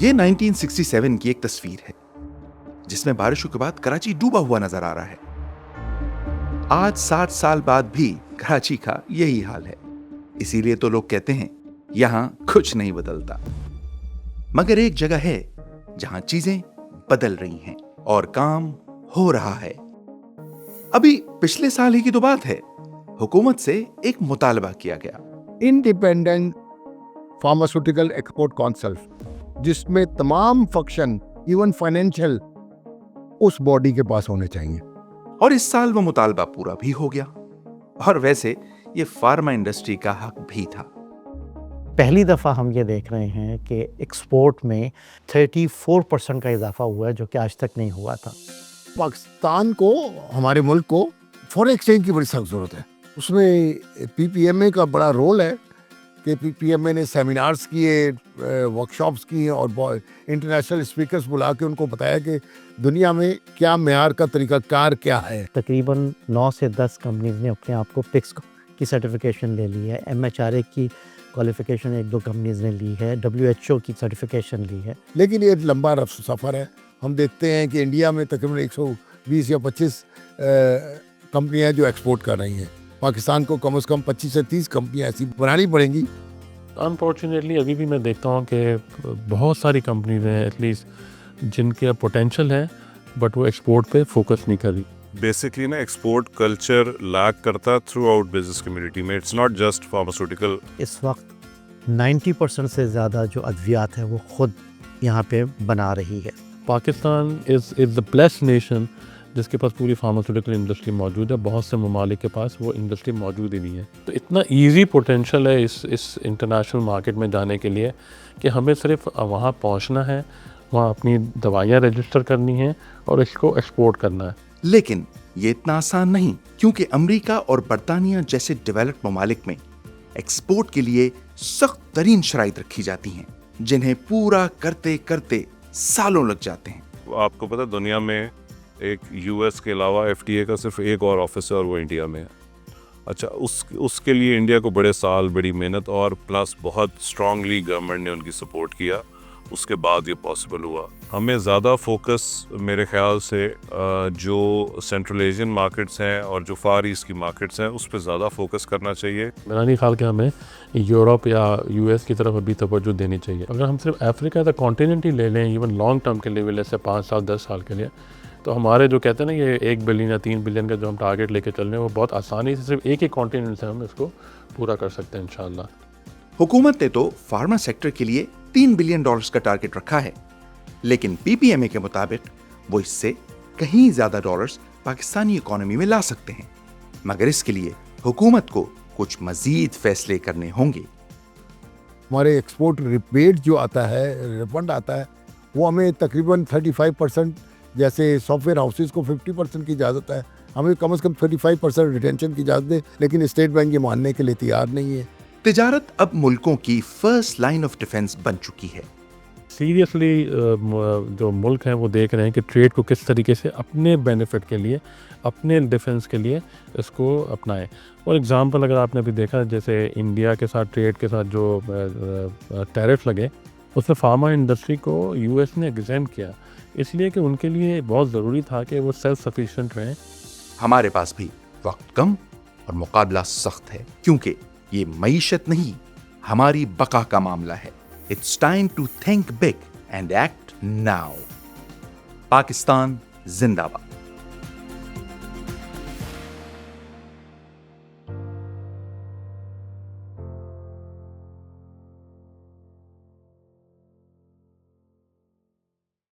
یہ 1967 کی ایک تصویر ہے جس میں بارشوں کے بعد کراچی ڈوبا ہوا نظر آ رہا ہے. آج 60 سال بعد بھی کراچی کا یہی حال ہے. اسی لیے تو لوگ کہتے ہیں یہاں کچھ نہیں بدلتا. مگر ایک جگہ ہے جہاں چیزیں بدل رہی ہیں اور کام ہو رہا ہے. ابھی پچھلے سال ہی کی تو بات ہے, حکومت سے ایک مطالبہ کیا گیا, انڈیپینڈنٹ فارماسیوٹیکل ایکسپورٹ کونسل, جس میں تمام فنکشن ایون فائنینشیل اس باڈی کے پاس ہونے چاہیے. اور اس سال وہ مطالبہ پورا بھی ہو گیا. اور ویسے یہ فارما انڈسٹری کا حق بھی تھا. پہلی دفعہ ہم یہ دیکھ رہے ہیں کہ ایکسپورٹ میں 34% کا اضافہ ہوا ہے, جو کہ آج تک نہیں ہوا تھا. پاکستان کو, ہمارے ملک کو فورن ایکسچینج کی بڑی سخت ضرورت ہے. اس میں پی پی ایم اے کا بڑا رول ہے کہ پی پی ایم اے نے سیمینارز کیے, ورکشاپس کیے اور انٹرنیشنل اسپیکرز بلا کے ان کو بتایا کہ دنیا میں کیا معیار کا طریقہ کار کیا ہے. تقریباً 9 سے 10 کمپنیز نے اپنے آپ کو پکس کی سرٹیفکیشن لے لی ہے. ایم ایچ آر اے کی کوالیفیکیشن 1-2 کمپنیز نے لی ہے. WHO کی سرٹیفکیشن لی ہے. لیکن یہ لمبا سفر ہے. ہم دیکھتے ہیں کہ انڈیا میں تقریباً 120 یا 25 کمپنیاں جو ایکسپورٹ کر رہی ہیں. پاکستان کو کم از کم 25 سے 30 کمپنیاں ایسی بنانی پڑیں گی. انفارچونیٹلی ابھی بھی میں دیکھتا ہوں کہ بہت ساری کمپنیز ہیں ایٹ لیسٹ جن کے پوٹینشیل ہے بٹ وہ ایکسپورٹ پہ فوکس نہیں کر رہی. بیسکلی نا ایکسپورٹ کلچر لیک کرتا تھرو آؤٹ بزنس کمیونٹی میں. It's not just pharmaceutical. اس وقت 90% سے زیادہ جو ادویات ہیں وہ خود یہاں پہ بنا رہی ہے. پاکستان از دا بلیسڈ نیشن جس کے پاس پوری فارماسیوٹیکل انڈسٹری موجود ہے. بہت سے ممالک کے پاس وہ انڈسٹری موجود ہی نہیں ہے. تو اتنا ایزی پوٹینشیل ہے اس انٹرنیشنل مارکیٹ میں جانے کے لیے کہ ہمیں صرف وہاں پہنچنا ہے, وہاں اپنی دوائیاں رجسٹر کرنی ہیں اور اس کو ایکسپورٹ کرنا ہے. لیکن یہ اتنا آسان نہیں, کیونکہ امریکہ اور برطانیہ جیسے ڈیولپڈ ممالک میں ایکسپورٹ کے لیے سخت ترین شرائط رکھی جاتی ہیں جنہیں پورا کرتے کرتے سالوں لگ جاتے ہیں. آپ کو پتہ دنیا میں ایک یو ایس کے علاوہ FDA کا صرف ایک اور آفس ہے اور وہ انڈیا میں ہے. اچھا, اس کے لیے انڈیا کو بڑے سال, بڑی محنت اور پلس بہت اسٹرانگلی گورنمنٹ نے ان کی سپورٹ کیا, اس کے بعد یہ پاسبل ہوا. ہمیں زیادہ فوکس میرے خیال سے جو سینٹرل ایشین مارکیٹس ہیں اور جو فار ایسٹ کی مارکیٹس ہیں اس پہ زیادہ فوکس کرنا چاہیے. میرا نہیں خیال کہ ہمیں یورپ یا US کی طرف ابھی توجہ دینی چاہیے. اگر ہم صرف افریقہ کا کانٹیننٹ ہی لے لیں ایون لانگ ٹرم کے لیے جیسے 5 سال 10 سال کے لیے, تو ہمارے جو کہتے ہیں نا یہ 1 بلین یا 3 بلین کا جو ہم ٹارگیٹ لے کے چل رہے ہیں وہ بہت آسانی سے صرف ایک ہی کانٹیننٹ سے ہم اس کو پورا کر سکتے ہیں انشاءاللہ. حکومت نے تو فارما سیکٹر کے لیے $3 بلین کا ٹارگٹ رکھا ہے, لیکن پی پی ایم اے کے مطابق وہ اس سے کہیں زیادہ ڈالرز پاکستانی اکانومی میں لا سکتے ہیں. مگر اس کے لیے حکومت کو کچھ مزید فیصلے کرنے ہوں گے. ہمارے ایکسپورٹ ریبیٹ جو آتا ہے, ریفنڈ آتا ہے, وہ ہمیں تقریباً 35%, جیسے سافٹ ویئر ہاؤسز کو 50% کی اجازت ہے, ہمیں کم از کم 35% ریٹینشن کی اجازت ہے, لیکن اسٹیٹ بینک یہ ماننے کے لیے تیار نہیں ہے. تجارت اب ملکوں کی فرسٹ لائن آف ڈیفنس بن چکی ہے. سیریسلی جو ملک ہیں وہ دیکھ رہے ہیں کہ ٹریڈ کو کس طریقے سے اپنے بینیفٹ کے لیے, اپنے ڈیفنس کے لیے اس کو اپنائیں. اور اگزامپل اگر آپ نے ابھی دیکھا جیسے انڈیا کے ساتھ ٹریڈ کے ساتھ جو ٹیرف لگے اس میں فارما انڈسٹری کو US نے ایگزیمپٹ کیا, اس لیے کہ ان کے لیے بہت ضروری تھا کہ وہ سیلف سفیشینٹ رہیں. ہمارے پاس بھی وقت کم اور مقابلہ سخت ہے, کیونکہ یہ معیشت نہیں ہماری بقا کا معاملہ ہے. It's time to think big and act now. Pakistan زندہ باد.